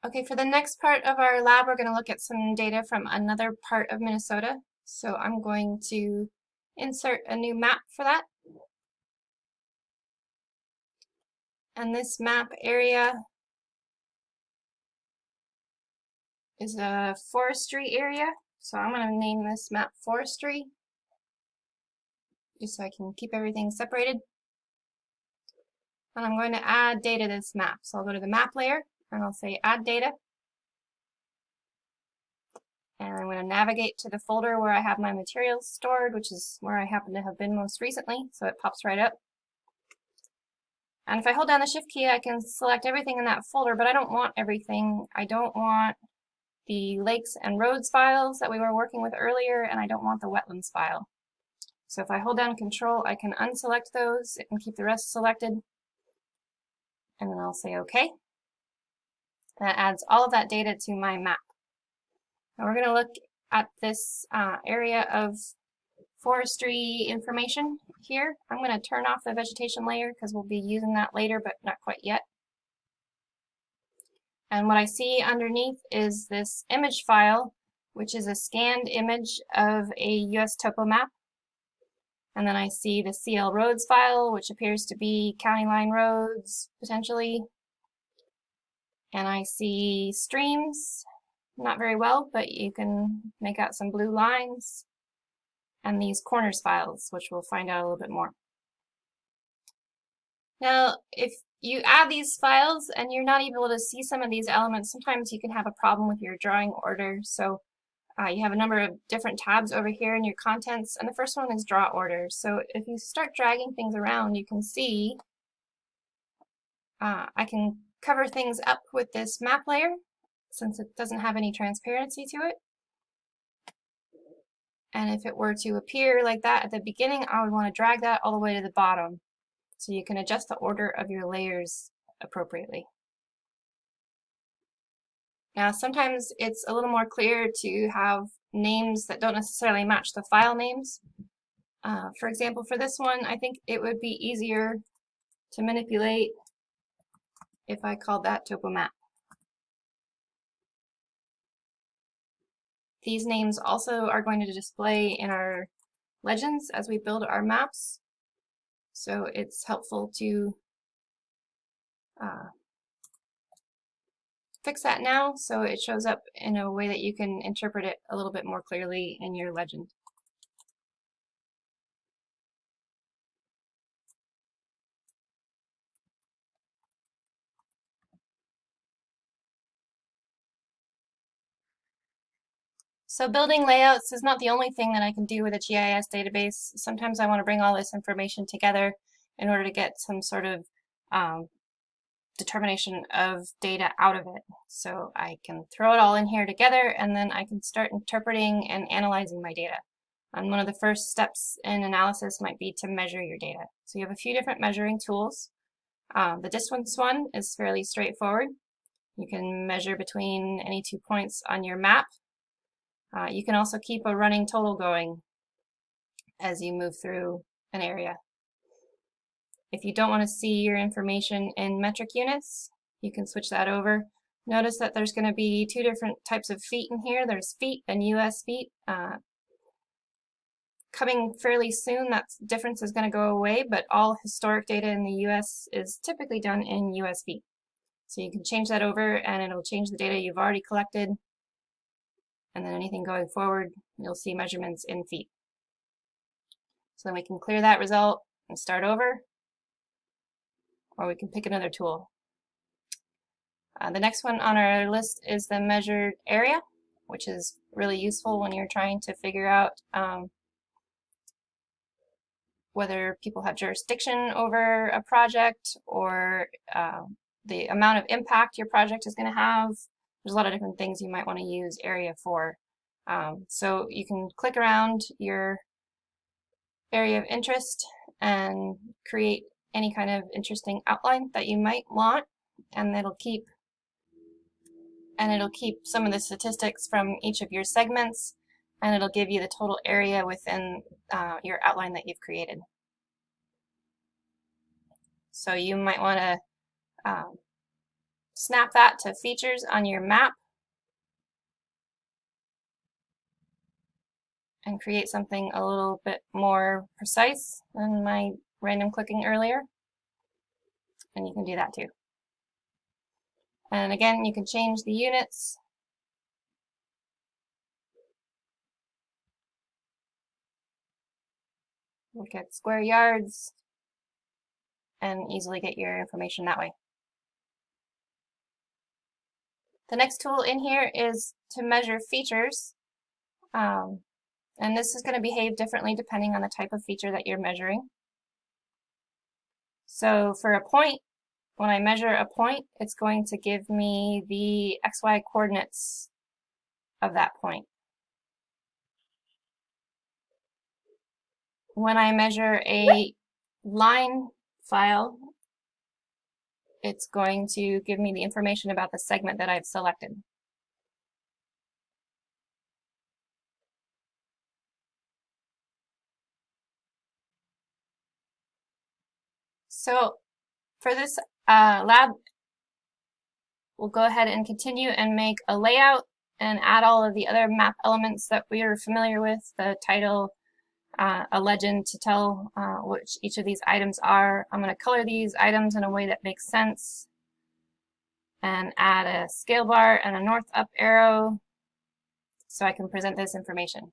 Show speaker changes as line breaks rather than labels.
Okay, for the next part of our lab, we're going to look at some data from another part of Minnesota. So I'm going to insert a new map for that. And this map area is a forestry area. So I'm going to name this map forestry, just so I can keep everything separated. And I'm going to add data to this map. So I'll go to the map layer and I'll say add data. And I'm going to navigate to the folder where I have my materials stored, which is where I happen to have been most recently. So it pops right up. And if I hold down the shift key, I can select everything in that folder, but I don't want everything. I don't want the lakes and roads files that we were working with earlier, and I don't want the wetlands file. So if I hold down Control, I can unselect those and keep the rest selected. And then I'll say OK. That adds all of that data to my map. Now we're going to look at this area of forestry information here. I'm going to turn off the vegetation layer because we'll be using that later, but not quite yet. And what I see underneath is this image file, which is a scanned image of a US topo map. And then I see the CL roads file, which appears to be county line roads, potentially. And I see streams, not very well, but you can make out some blue lines. And these corners files, which we'll find out a little bit more. Now, if you add these files and you're not able to see some of these elements, sometimes you can have a problem with your drawing order. So you have a number of different tabs over here in your contents, and the first one is draw order. So if you start dragging things around, you can see I can cover things up with this map layer since it doesn't have any transparency to it. And if it were to appear like that at the beginning, I would want to drag that all the way to the bottom so you can adjust the order of your layers appropriately. Now, sometimes it's a little more clear to have names that don't necessarily match the file names. For example, for this one, I think it would be easier to manipulate if I called that topo map. These names also are going to display in our legends as we build our maps. So it's helpful to fix that now so it shows up in a way that you can interpret it a little bit more clearly in your legend. So building layouts is not the only thing that I can do with a GIS database. Sometimes I want to bring all this information together in order to get some sort of determination of data out of it. So I can throw it all in here together, and then I can start interpreting and analyzing my data. And one of the first steps in analysis might be to measure your data. So you have a few different measuring tools. The distance one is fairly straightforward. You can measure between any 2 points on your map. You can also keep a running total going as you move through an area. If you don't want to see your information in metric units, you can switch that over. Notice that there's going to be two different types of feet in here. There's feet and US feet. Coming fairly soon, that difference is going to go away, but all historic data in the US is typically done in US feet. So you can change that over and it'll change the data you've already collected. And then anything going forward, you'll see measurements in feet. So then we can clear that result and start over, or we can pick another tool. The next one on our list is the measured area, which is really useful when you're trying to figure out whether people have jurisdiction over a project or the amount of impact your project is going to have. There's a lot of different things you might want to use area for. So you can click around your area of interest and create any kind of interesting outline that you might want, and it'll keep some of the statistics from each of your segments, and it'll give you the total area within your outline that you've created. So you might want to snap that to features on your map and create something a little bit more precise than my random clicking earlier. And you can do that too. And again, you can change the units. Look at square yards and easily get your information that way. The next tool in here is to measure features. And this is going to behave differently depending on the type of feature that you're measuring. So for a point, when I measure a point, it's going to give me the XY coordinates of that point. When I measure a line file, it's going to give me the information about the segment that I've selected. So for this lab, we'll go ahead and continue and make a layout and add all of the other map elements that we are familiar with, the title, a legend to tell which each of these items are. I'm going to color these items in a way that makes sense and add a scale bar and a north up arrow so I can present this information.